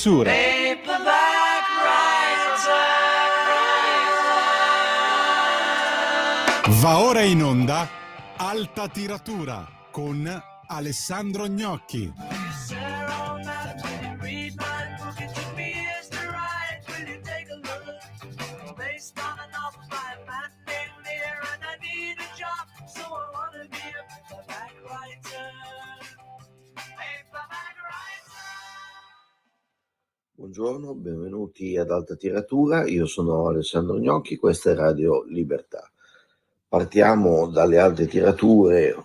censura. Va ora in onda Alta Tiratura con Alessandro Gnocchi. Buongiorno, benvenuti ad Alta Tiratura, io sono Alessandro Gnocchi, questa è Radio Libertà. Partiamo dalle alte tirature,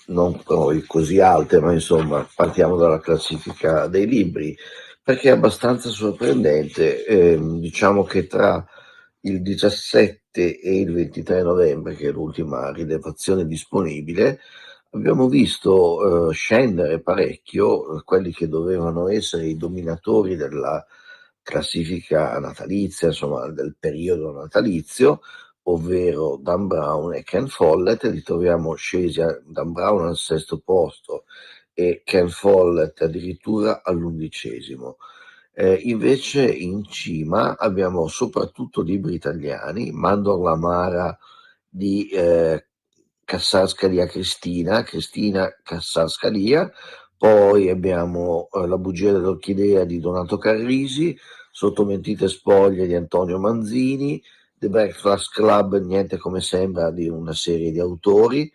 non poi così alte, ma insomma partiamo dalla classifica dei libri, perché è abbastanza sorprendente. Diciamo che tra il 17 e il 23 novembre, che è l'ultima rilevazione disponibile, abbiamo visto scendere parecchio quelli che dovevano essere i dominatori della classifica natalizia, insomma del periodo natalizio, ovvero Dan Brown e Ken Follett. Li troviamo scesi Dan Brown al sesto posto e Ken Follett addirittura all'11°. Invece in cima abbiamo soprattutto libri italiani, Mandorla Lamara di Cassar-Scalia Cristina Cassar-Scalia, poi abbiamo La bugia dell'orchidea di Donato Carrisi, Sotto mentite spoglie di Antonio Manzini, The Breakfast Club, niente come sembra, di una serie di autori,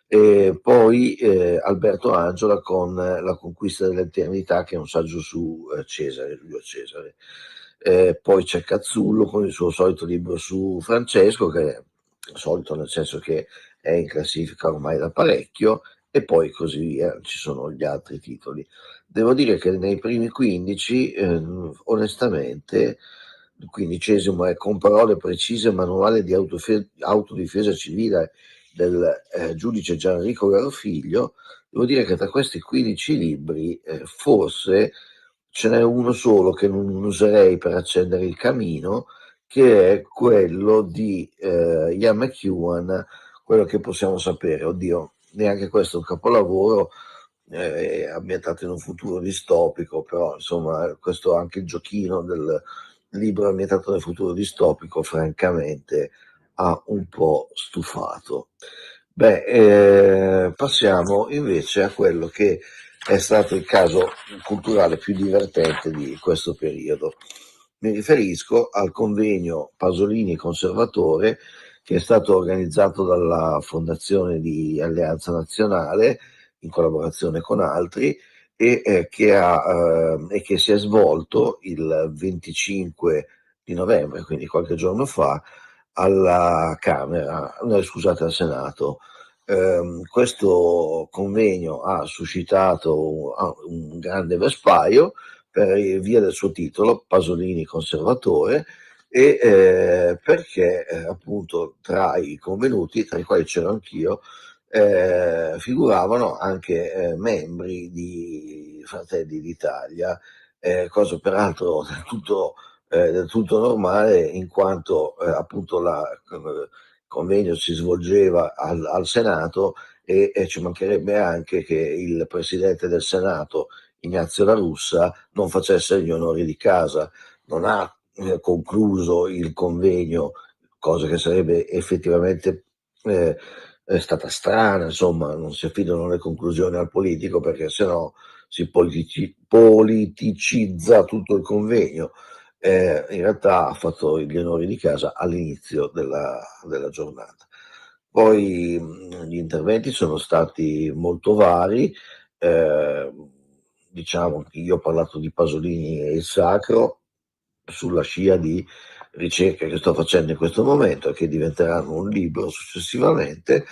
e poi Alberto Angela con La conquista dell'eternità, che è un saggio su Cesare, Giulio Cesare. Poi c'è Cazzullo con il suo solito libro su Francesco, che è solito nel senso che è in classifica ormai da parecchio, e poi così via, ci sono gli altri titoli. Devo dire che nei primi 15, onestamente, il 15° è Con parole precise, manuale di autodifesa civile del giudice Gianrico Garofiglio. Devo dire che tra questi 15 libri forse ce n'è uno solo che non userei per accendere il camino, che è quello di Ian McEwan, quello che possiamo sapere. Oddio, neanche questo è un capolavoro, ambientato in un futuro distopico, però insomma questo anche il giochino del libro ambientato nel futuro distopico francamente ha un po' stufato. Passiamo invece a quello che è stato il caso culturale più divertente di questo periodo. Mi riferisco al convegno Pasolini Conservatore, che è stato organizzato dalla Fondazione di Alleanza Nazionale in collaborazione con altri, e che si è svolto il 25 di novembre, quindi qualche giorno fa, alla Camera, no, scusate, al Senato. Questo convegno ha suscitato un grande vespaio per via del suo titolo, Pasolini Conservatore, e perché appunto tra i convenuti, tra i quali c'ero anch'io, figuravano anche membri di Fratelli d'Italia, cosa peraltro del tutto normale, in quanto appunto il convegno si svolgeva al Senato, e ci mancherebbe anche che il presidente del Senato, Ignazio La Russa, non facesse gli onori di casa. Non ha concluso il convegno, cosa che sarebbe effettivamente è stata strana, insomma, non si affidano le conclusioni al politico, perché sennò si politicizza tutto il convegno. In realtà ha fatto gli onori di casa all'inizio della giornata. Poi gli interventi sono stati molto vari. eh, diciamo che io ho parlato di Pasolini e il sacro, sulla scia di ricerche che sto facendo in questo momento e che diventeranno un libro successivamente.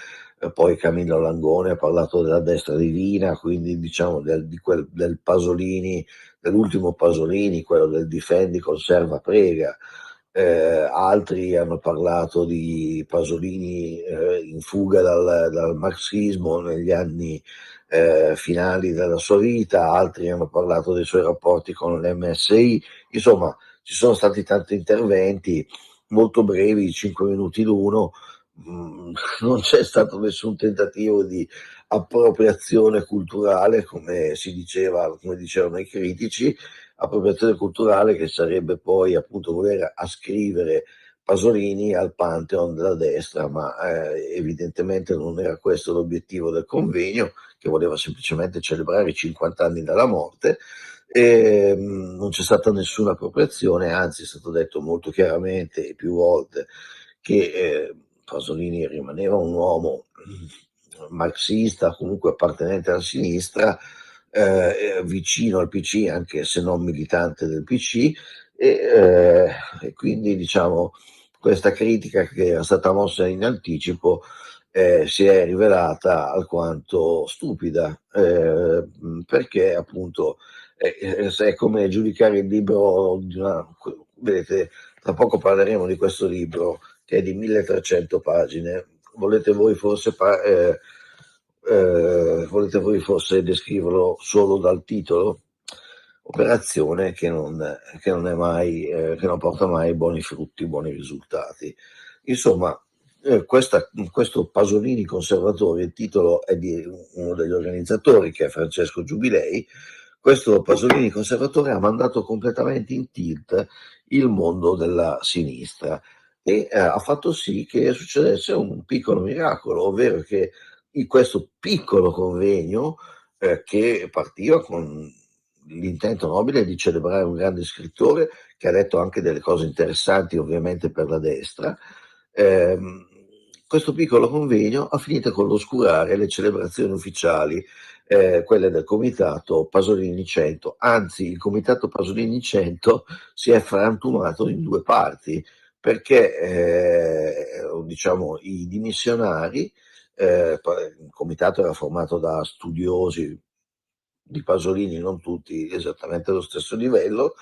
Poi Camillo Langone ha parlato della destra divina, quindi diciamo del Pasolini, dell'ultimo Pasolini, quello del difendi, conserva, prega. Altri hanno parlato di Pasolini in fuga dal marxismo negli anni finali della sua vita, altri hanno parlato dei suoi rapporti con l'MSI. Insomma, ci sono stati tanti interventi molto brevi, 5 minuti l'uno. Non c'è stato nessun tentativo di appropriazione culturale, come dicevano i critici, appropriazione culturale, che sarebbe poi appunto voler ascrivere Pasolini al Pantheon della destra, ma evidentemente non era questo l'obiettivo del convegno, che voleva semplicemente celebrare i 50 anni dalla morte. Non c'è stata nessuna appropriazione, anzi è stato detto molto chiaramente e più volte che Pasolini rimaneva un uomo marxista, comunque appartenente alla sinistra, vicino al PC, anche se non militante del PC, e quindi diciamo questa critica che era stata mossa in anticipo si è rivelata alquanto stupida, perché appunto è come giudicare il libro di una... Vedete, tra poco parleremo di questo libro che è di 1300 pagine. Volete voi forse descriverlo solo dal titolo? Operazione che non è mai, che non porta mai buoni frutti, buoni risultati. Insomma, questo Pasolini conservatore, il titolo è di uno degli organizzatori, che è Francesco Giubilei. Questo Pasolini conservatore ha mandato completamente in tilt il mondo della sinistra e ha fatto sì che succedesse un piccolo miracolo, ovvero che in questo piccolo convegno che partiva con l'intento nobile di celebrare un grande scrittore che ha detto anche delle cose interessanti ovviamente per la destra, questo piccolo convegno ha finito con l'oscurare le celebrazioni ufficiali, quelle del comitato Pasolini 100, anzi il comitato Pasolini 100 si è frantumato in due parti, perché diciamo i dimissionari, il comitato era formato da studiosi di Pasolini, non tutti esattamente allo stesso livello,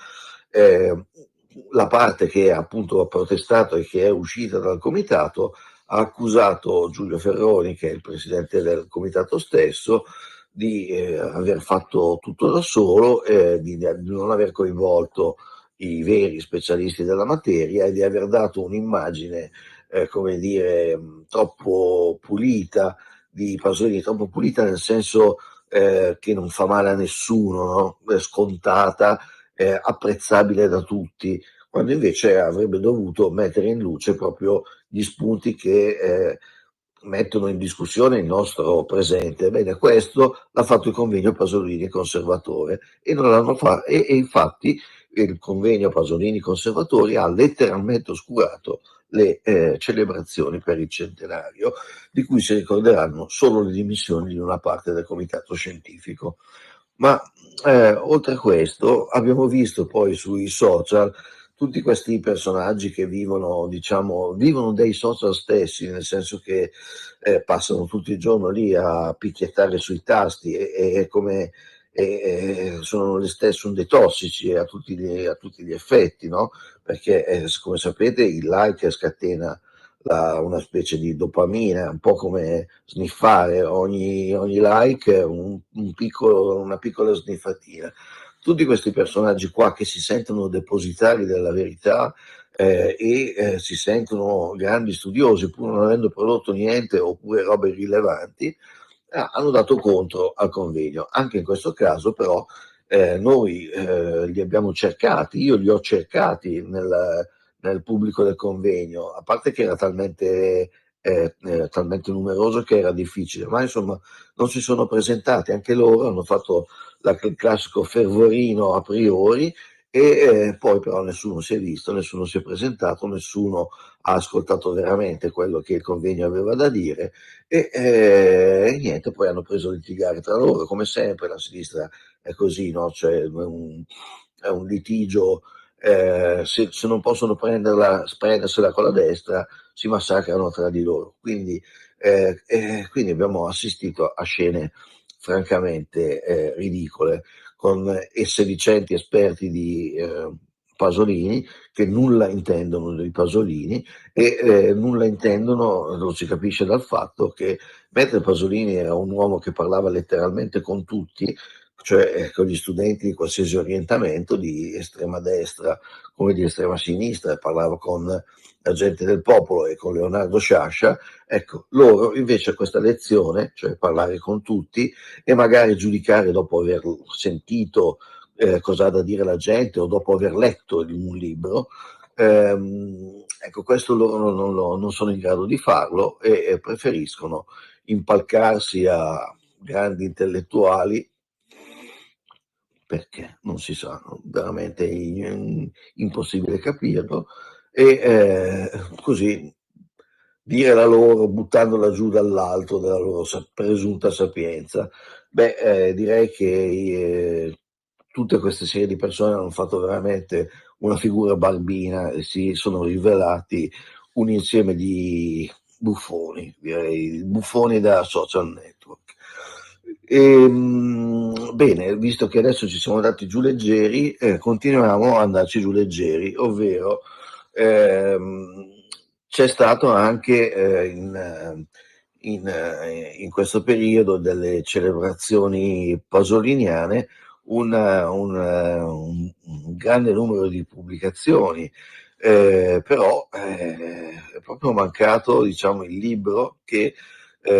la parte che appunto ha protestato e che è uscita dal comitato ha accusato Giulio Ferroni, che è il presidente del comitato stesso, di aver fatto tutto da solo, di non aver coinvolto i veri specialisti della materia e di aver dato un'immagine, come dire, troppo pulita di Pasolini, troppo pulita nel senso che non fa male a nessuno, no? Scontata, apprezzabile da tutti, quando invece avrebbe dovuto mettere in luce proprio gli spunti che mettono in discussione il nostro presente. Bene, questo l'ha fatto il convegno Pasolini conservatore e non l'hanno fatto, e infatti il convegno Pasolini conservatori ha letteralmente oscurato le celebrazioni per il centenario, di cui si ricorderanno solo le dimissioni di una parte del comitato scientifico. Ma oltre a questo abbiamo visto poi sui social tutti questi personaggi che vivono, diciamo, vivono dei social stessi, nel senso che passano tutto il giorno lì a picchiettare sui tasti e come sono le stesse, sono dei tossici a tutti gli effetti, no? Perché come sapete il like scatena una specie di dopamina, un po' come sniffare, ogni like è una piccola sniffatina. Tutti questi personaggi qua che si sentono depositari della verità si sentono grandi studiosi pur non avendo prodotto niente oppure robe irrilevanti, hanno dato contro al convegno. Anche in questo caso però noi li abbiamo cercati, io li ho cercati nel pubblico del convegno, a parte che era talmente numeroso che era difficile, ma insomma non si sono presentati, anche loro hanno fatto il classico fervorino a priori e poi però nessuno si è visto, nessuno si è presentato, nessuno ha ascoltato veramente quello che il convegno aveva da dire e niente, poi hanno preso a litigare tra loro, come sempre la sinistra è così, no? Cioè, è un litigio, se non possono prendersela con la destra si massacrano tra di loro, quindi abbiamo assistito a scene francamente ridicole, con sedicenti esperti di Pasolini che nulla intendono di Pasolini e nulla intendono, lo si capisce dal fatto che mentre Pasolini era un uomo che parlava letteralmente con tutti, cioè con gli studenti di qualsiasi orientamento, di estrema destra come di estrema sinistra, parlava con la gente del popolo e con Leonardo Sciascia, ecco, loro invece questa lezione, cioè parlare con tutti e magari giudicare dopo aver sentito cosa ha da dire la gente o dopo aver letto un libro. Ecco, questo loro non sono in grado di farlo e preferiscono impalcarsi a grandi intellettuali perché non si sa, veramente impossibile capirlo, e così dire la loro buttandola giù dall'alto della loro presunta sapienza. Direi che tutte queste serie di persone hanno fatto veramente una figura barbina e si sono rivelati un insieme di buffoni, direi buffoni da social network. Bene, visto che adesso ci siamo andati giù leggeri, continuiamo ad andarci giù leggeri, ovvero ehm, c'è stato anche in questo periodo delle celebrazioni pasoliniane un grande numero di pubblicazioni, però è proprio mancato, diciamo, il libro che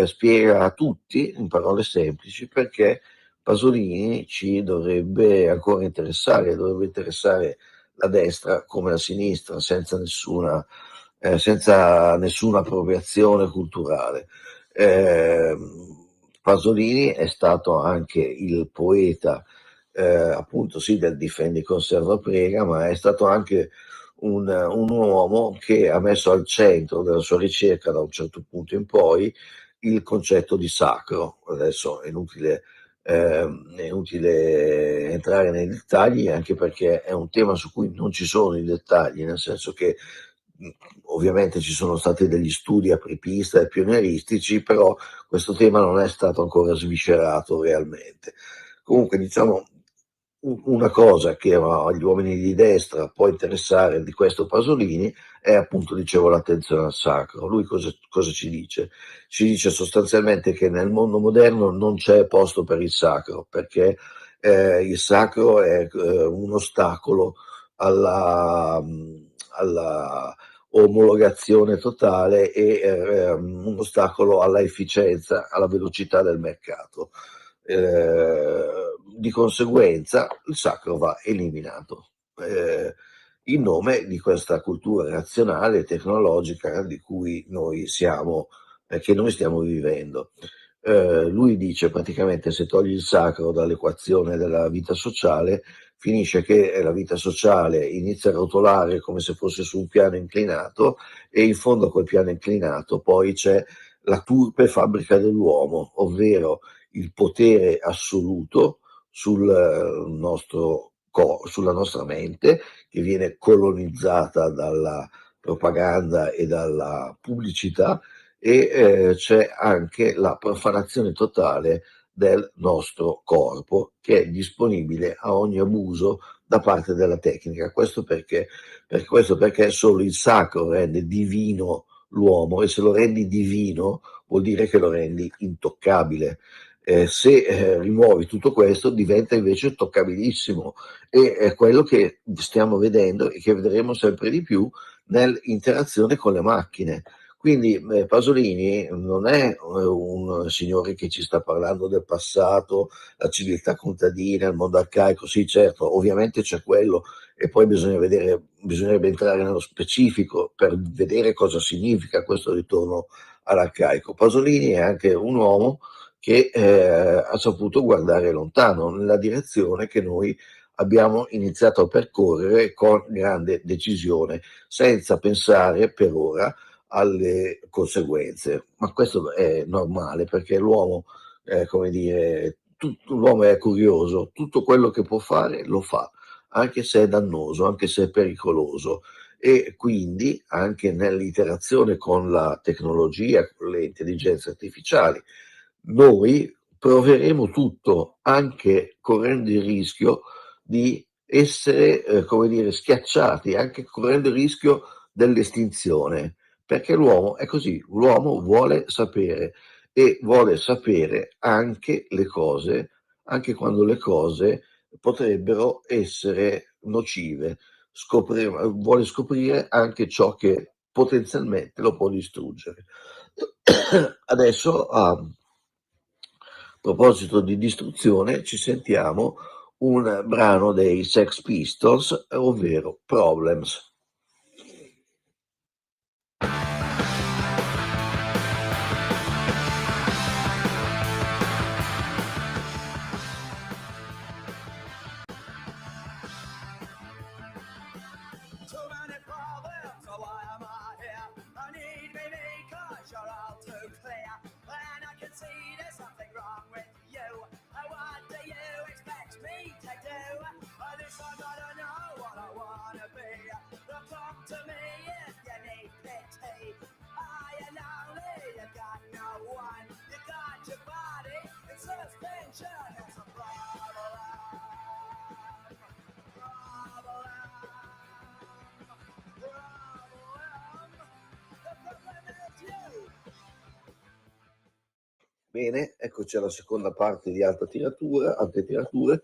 spiega a tutti, in parole semplici, perché Pasolini ci dovrebbe interessare la destra come la sinistra, senza nessuna appropriazione culturale. Eh, Pasolini è stato anche il poeta, appunto sì, del Difendi, Conserva, Prega, ma è stato anche un uomo che ha messo al centro della sua ricerca, da un certo punto in poi, il concetto di sacro. Adesso è inutile entrare nei dettagli, anche perché è un tema su cui non ci sono i dettagli, nel senso che mh, ovviamente ci sono stati degli studi apripista e pionieristici, però questo tema non è stato ancora sviscerato realmente. Comunque, diciamo, una cosa che agli uomini di destra può interessare di questo Pasolini è appunto, dicevo, l'attenzione al sacro. Lui cosa ci dice? Ci dice sostanzialmente che nel mondo moderno non c'è posto per il sacro, perché il sacro è un ostacolo alla, alla omologazione totale e un ostacolo alla efficienza, alla velocità del mercato. Di conseguenza il sacro va eliminato in nome di questa cultura razionale e tecnologica di cui che noi stiamo vivendo. Lui dice praticamente se togli il sacro dall'equazione della vita sociale, finisce che la vita sociale inizia a rotolare come se fosse su un piano inclinato e in fondo a quel piano inclinato poi c'è la turpe fabbrica dell'uomo, ovvero il potere assoluto sulla nostra mente, che viene colonizzata dalla propaganda e dalla pubblicità, e c'è anche la profanazione totale del nostro corpo, che è disponibile a ogni abuso da parte della tecnica. Questo perché solo il sacro rende divino l'uomo, e se lo rendi divino vuol dire che lo rendi intoccabile. Se rimuovi tutto questo diventa invece toccabilissimo, e è quello che stiamo vedendo e che vedremo sempre di più nell'interazione con le macchine. Quindi Pasolini non è un signore che ci sta parlando del passato, la civiltà contadina, il mondo arcaico. Sì, certo, ovviamente c'è quello, e poi bisognerebbe entrare nello specifico per vedere cosa significa questo ritorno all'arcaico. Pasolini è anche un uomo che ha saputo guardare lontano, nella direzione che noi abbiamo iniziato a percorrere con grande decisione, senza pensare per ora alle conseguenze. Ma questo è normale, perché l'uomo, come dire, l'uomo è curioso, tutto quello che può fare lo fa, anche se è dannoso, anche se è pericoloso. E quindi anche nell'interazione con la tecnologia, con le intelligenze artificiali, noi proveremo tutto, anche correndo il rischio di essere, come dire, schiacciati, anche correndo il rischio dell'estinzione, perché l'uomo è così, l'uomo vuole sapere, e vuole sapere anche le cose, anche quando le cose potrebbero essere nocive. Vuole scoprire anche ciò che potenzialmente lo può distruggere. Adesso, a proposito di distruzione, ci sentiamo un brano dei Sex Pistols, ovvero Problems. Bene, eccoci alla seconda parte di alte tirature.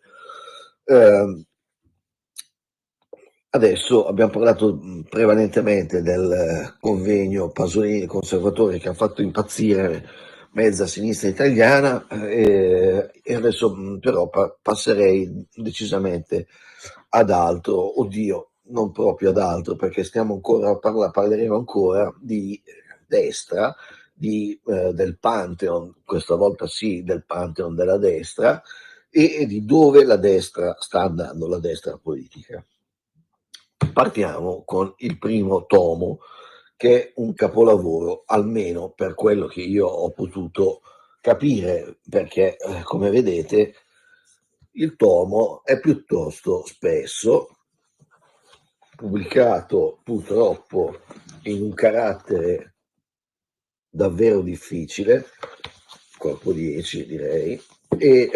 Adesso abbiamo parlato prevalentemente del convegno Pasolini Conservatori che ha fatto impazzire mezza sinistra italiana, e adesso però passerei decisamente ad altro, oddio, non proprio ad altro, perché parleremo ancora di destra, del Pantheon, questa volta sì, del Pantheon della destra, e di dove la destra sta andando, la destra politica. Partiamo con il primo tomo, che è un capolavoro, almeno per quello che io ho potuto capire, perché come vedete il tomo è piuttosto spesso, pubblicato purtroppo in un carattere davvero difficile, corpo 10 direi, e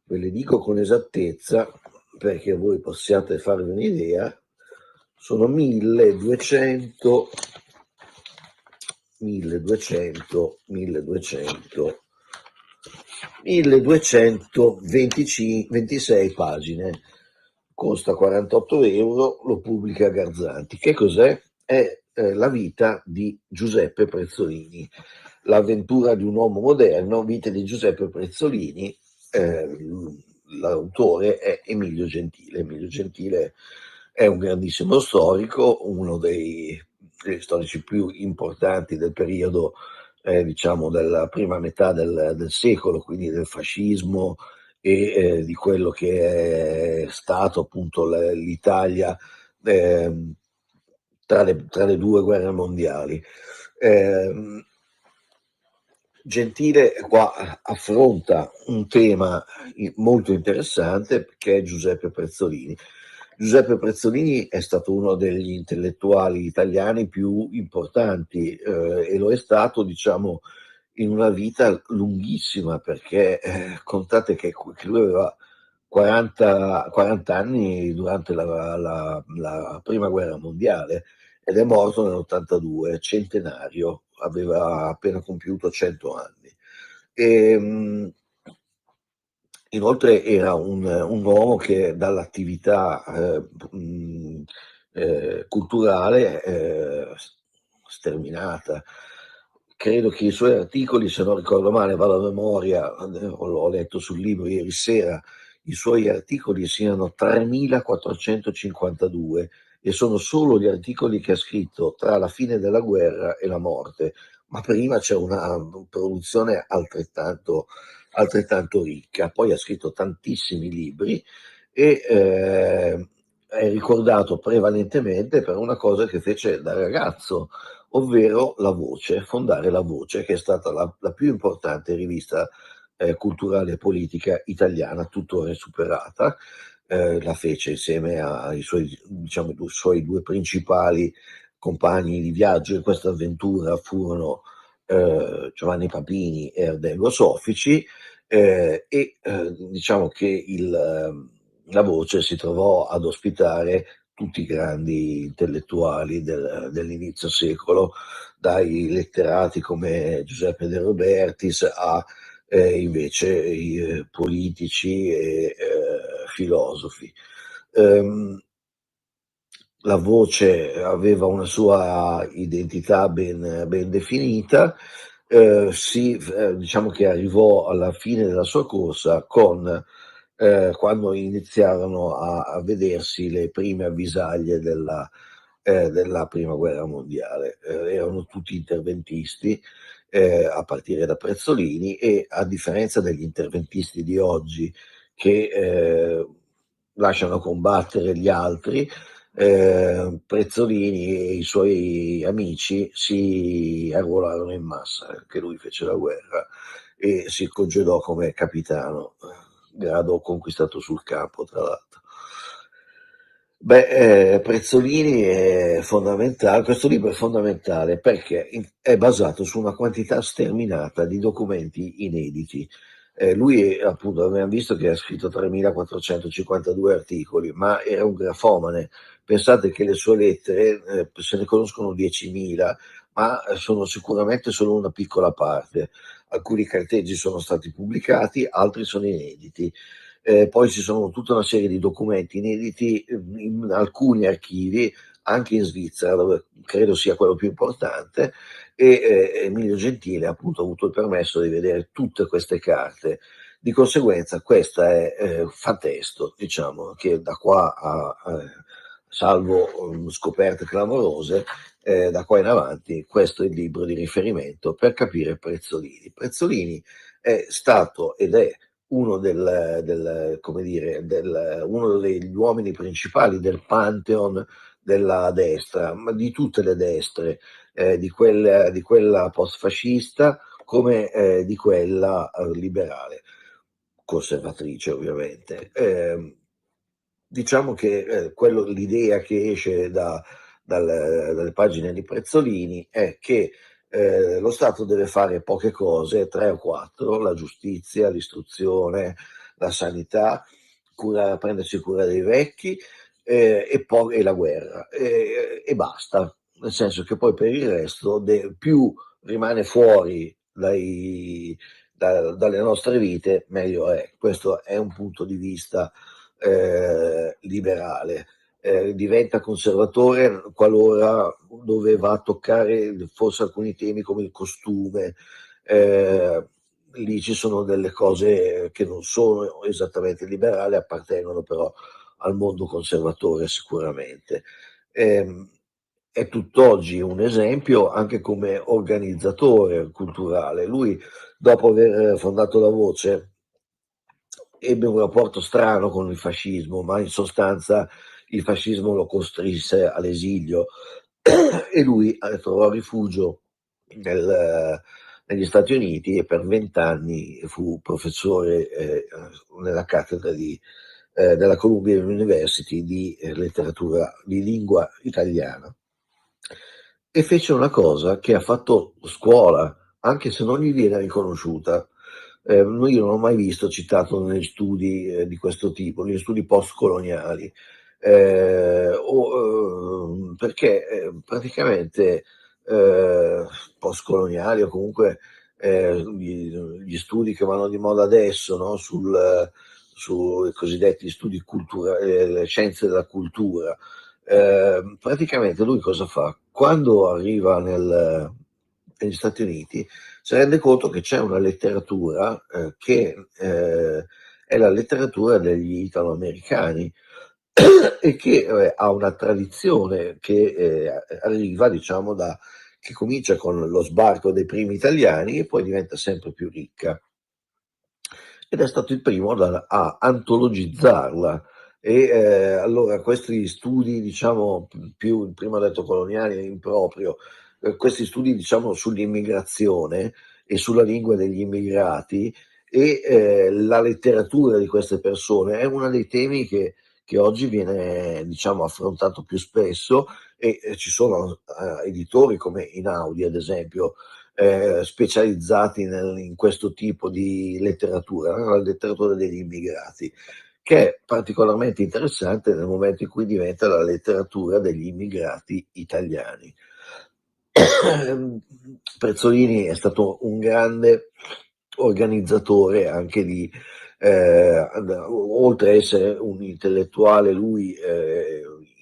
ve le dico con esattezza perché voi possiate farvi un'idea, sono 1226 pagine, costa 48 euro, lo pubblica Garzanti. Che cos'è? È la vita di Giuseppe Prezzolini, l'avventura di un uomo moderno, vita di Giuseppe Prezzolini. L'autore è Emilio Gentile. Emilio Gentile è un grandissimo storico, uno degli storici più importanti del periodo, diciamo, della prima metà del secolo, quindi del fascismo e di quello che è stato appunto l'Italia tra le due guerre mondiali. Gentile qua affronta un tema molto interessante, che è Giuseppe Prezzolini. Giuseppe Prezzolini è stato uno degli intellettuali italiani più importanti, e lo è stato, diciamo, in una vita lunghissima, perché contate che lui aveva 40 anni durante la prima guerra mondiale ed è morto nell'82, centenario, aveva appena compiuto 100 anni. Inoltre era un uomo che dall'attività culturale sterminata. Credo che i suoi articoli, se non ricordo male, vado a memoria, l'ho letto sul libro ieri sera, i suoi articoli siano 3452 e sono solo gli articoli che ha scritto tra la fine della guerra e la morte, ma prima c'è una produzione altrettanto ricca. Poi ha scritto tantissimi libri e è ricordato prevalentemente per una cosa che fece da ragazzo, ovvero La Voce, fondare La Voce, che è stata la più importante rivista culturale e politica italiana, tuttora superata. La fece insieme ai suoi, diciamo, suoi due principali compagni di viaggio in questa avventura furono Giovanni Papini e Ardello Soffici, diciamo che La Voce si trovò ad ospitare tutti i grandi intellettuali dell'inizio secolo, dai letterati come Giuseppe De Robertis a invece i politici e filosofi. La Voce aveva una sua identità ben definita, diciamo che arrivò alla fine della sua corsa quando iniziarono a vedersi le prime avvisaglie della prima guerra mondiale. Erano tutti interventisti, a partire da Prezzolini, e a differenza degli interventisti di oggi che lasciano combattere gli altri, Prezzolini e i suoi amici si arruolarono in massa, anche lui fece la guerra e si congedò come capitano, grado conquistato sul campo, tra l'altro. Prezzolini è fondamentale, questo libro è fondamentale perché è basato su una quantità sterminata di documenti inediti. Lui, appunto, abbiamo visto che ha scritto 3.452 articoli, ma era un grafomane. Pensate che le sue lettere, se ne conoscono 10.000, ma sono sicuramente solo una piccola parte. Alcuni carteggi sono stati pubblicati, altri sono inediti. Poi ci sono tutta una serie di documenti inediti in alcuni archivi, anche in Svizzera, dove credo sia quello più importante, e Emilio Gentile appunto ha avuto il permesso di vedere tutte queste carte. Di conseguenza questa è fa testo, diciamo, che da qua salvo scoperte clamorose, da qua in avanti questo è il libro di riferimento per capire Prezzolini. Prezzolini è stato ed è uno degli uomini principali del pantheon della destra, ma di tutte le destre, di quella post-fascista come di quella liberale, conservatrice ovviamente. Diciamo che l'idea che esce dalle pagine di Prezzolini è che lo Stato deve fare poche cose, 3 o 4: la giustizia, l'istruzione, la sanità, prendersi cura dei vecchi, e poi la guerra, e basta. Nel senso che poi per il resto più rimane fuori dalle nostre vite, meglio è. Questo è un punto di vista liberale. Diventa conservatore qualora doveva toccare forse alcuni temi come il costume. Lì ci sono delle cose che non sono esattamente liberali, appartengono però al mondo conservatore sicuramente. È tutt'oggi un esempio anche come organizzatore culturale. Lui, dopo aver fondato La Voce, ebbe un rapporto strano con il fascismo, ma in sostanza il fascismo lo costrinse all'esilio e lui trovò rifugio negli Stati Uniti e per 20 anni fu professore nella cattedra della Columbia University di letteratura di lingua italiana, e fece una cosa che ha fatto scuola, anche se non gli viene riconosciuta. Io non ho mai visto citato negli studi di questo tipo, negli studi postcoloniali, perché praticamente postcoloniali, o comunque gli studi che vanno di moda adesso, no? Sui cosiddetti studi le scienze della cultura. Praticamente lui cosa fa? Quando arriva negli Stati Uniti si rende conto che c'è una letteratura che è la letteratura degli italoamericani e che ha una tradizione che arriva, diciamo, che comincia con lo sbarco dei primi italiani e poi diventa sempre più ricca. Ed è stato il primo a antologizzarla. E allora questi studi, diciamo, più prima detto coloniali e improprio, questi studi, diciamo, sull'immigrazione e sulla lingua degli immigrati e la letteratura di queste persone è uno dei temi che oggi viene, diciamo, affrontato più spesso, e ci sono editori come Inaudi, ad esempio, specializzati in questo tipo di letteratura, la letteratura degli immigrati, che è particolarmente interessante nel momento in cui diventa la letteratura degli immigrati italiani. Prezzolini è stato un grande organizzatore anche oltre a essere un intellettuale, lui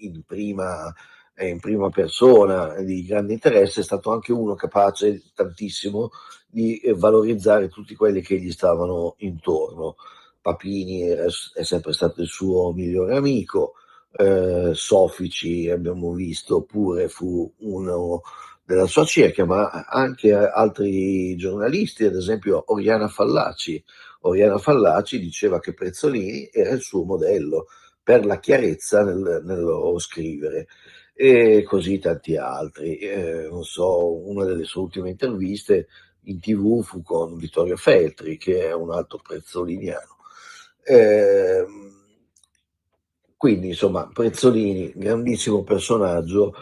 in prima in prima persona di grande interesse, è stato anche uno capace tantissimo di valorizzare tutti quelli che gli stavano intorno. Papini è sempre stato il suo migliore amico, Sofici abbiamo visto pure fu uno della sua cerchia, ma anche altri giornalisti, ad esempio Oriana Fallaci. Oriana Fallaci diceva che Prezzolini era il suo modello per la chiarezza nel loro scrivere, e così tanti altri. Non so, una delle sue ultime interviste in TV fu con Vittorio Feltri, che è un altro prezzoliniano. Quindi, insomma, Prezzolini, grandissimo personaggio,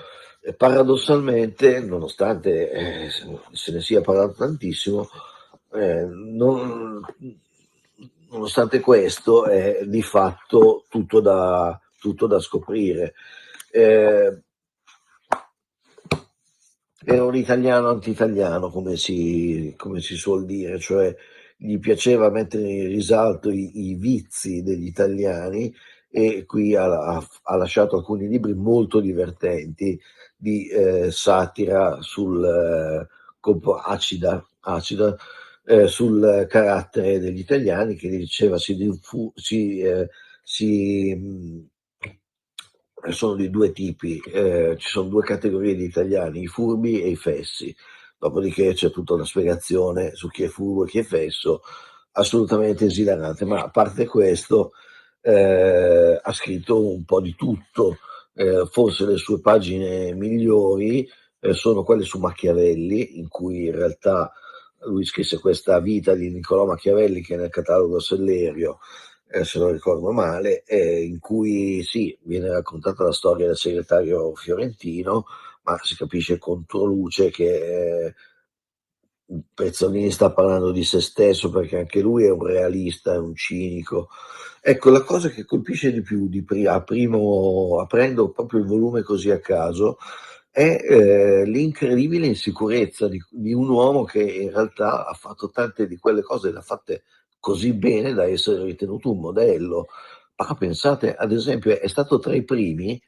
paradossalmente, nonostante se ne sia parlato tantissimo, nonostante questo è di fatto tutto da scoprire. Era un italiano anti-italiano, come si suol dire, cioè gli piaceva mettere in risalto i vizi degli italiani, e qui ha lasciato alcuni libri molto divertenti di satira acida, sul carattere degli italiani, che diceva sono di due tipi, ci sono due categorie di italiani, i furbi e i fessi. Dopodiché c'è tutta una spiegazione su chi è furbo e chi è fesso, assolutamente esilarante, ma a parte questo ha scritto un po' di tutto. Forse le sue pagine migliori sono quelle su Machiavelli, in cui in realtà lui scrisse questa vita di Niccolò Machiavelli, che è nel catalogo Sellerio, se non ricordo male, in cui sì, viene raccontata la storia del segretario fiorentino, ma si capisce controluce che Prezzolini sta parlando di se stesso, perché anche lui è un realista, è un cinico. Ecco, la cosa che colpisce di più aprendo proprio il volume così a caso, è l'incredibile insicurezza di un uomo che in realtà ha fatto tante di quelle cose, le ha fatte così bene da essere ritenuto un modello. Ma pensate, ad esempio, è stato tra i primi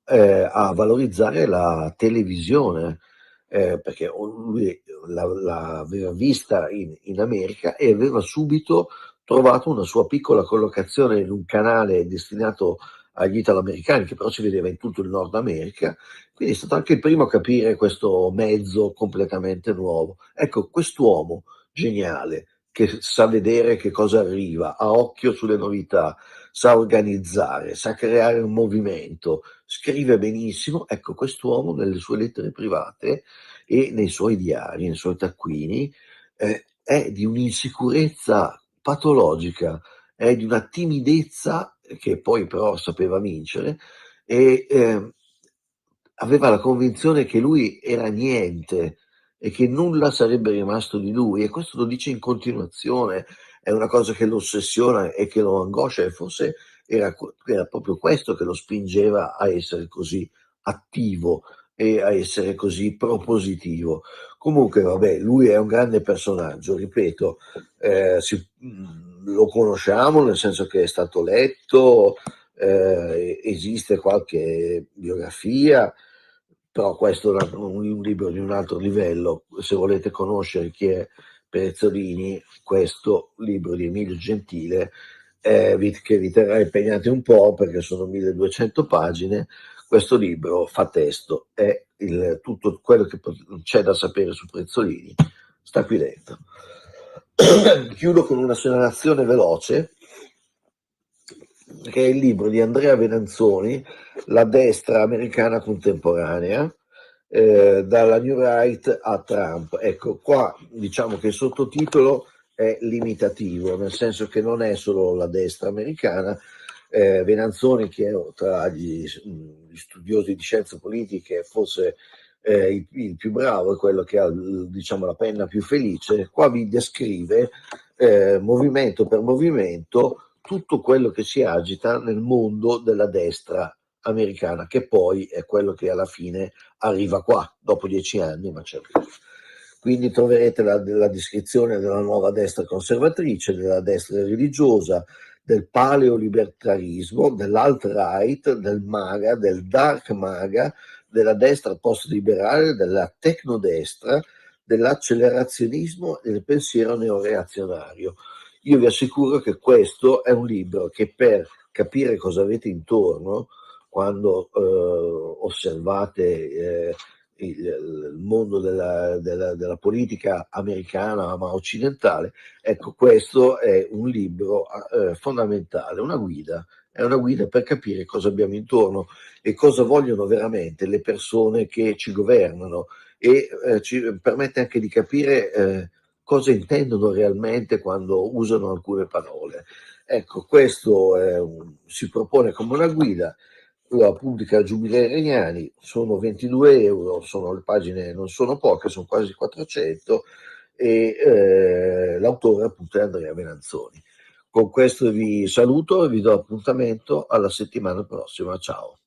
a valorizzare la televisione, perché lui l'aveva vista in America e aveva subito trovato una sua piccola collocazione in un canale destinato agli italoamericani, che però si vedeva in tutto il Nord America, quindi è stato anche il primo a capire questo mezzo completamente nuovo. Ecco, quest'uomo geniale, che sa vedere che cosa arriva, ha occhio sulle novità, sa organizzare, sa creare un movimento, scrive benissimo. Ecco, quest'uomo nelle sue lettere private e nei suoi diari, nei suoi taccuini, è di un'insicurezza patologica, è di una timidezza che poi però sapeva vincere, e aveva la convinzione che lui era niente e che nulla sarebbe rimasto di lui, e questo lo dice in continuazione. È una cosa che lo ossessiona e che lo angoscia, e forse era proprio questo che lo spingeva a essere così attivo e a essere così propositivo. Comunque, vabbè, lui è un grande personaggio, ripeto, lo conosciamo nel senso che è stato letto, esiste qualche biografia, però questo è un libro di un altro livello. Se volete conoscere chi è Perezzolini, questo libro di Emilio Gentile, che vi terrà impegnati un po', perché sono 1200 pagine. Questo libro fa testo, è tutto quello che c'è da sapere su Prezzolini, sta qui dentro. Chiudo con una segnalazione veloce, che è il libro di Andrea Venanzoni, La destra americana contemporanea, dalla New Right a Trump. Ecco, qua diciamo che il sottotitolo è limitativo, nel senso che non è solo la destra americana. Venanzoni, che è tra gli studiosi di scienze politiche forse il più bravo, è quello che ha, diciamo, la penna più felice, qua vi descrive movimento per movimento tutto quello che si agita nel mondo della destra americana, che poi è quello che alla fine arriva qua, dopo 10 anni, ma c'è. Quindi troverete la descrizione della nuova destra conservatrice, della destra religiosa, del paleolibertarismo, dell'alt-right, del MAGA, del dark MAGA, della destra post-liberale, della tecnodestra, dell'accelerazionismo e del pensiero neoreazionario. Io vi assicuro che questo è un libro che, per capire cosa avete intorno quando osservate il mondo della politica americana ma occidentale, ecco, questo è un libro fondamentale, è una guida per capire cosa abbiamo intorno e cosa vogliono veramente le persone che ci governano, e ci permette anche di capire cosa intendono realmente quando usano alcune parole. Ecco, questo si propone come una guida, la pubblica Giubilei Regnani, sono 22 euro, le pagine non sono poche, sono quasi 400, e l'autore appunto è Andrea Venanzoni. Con questo vi saluto e vi do appuntamento alla settimana prossima. Ciao.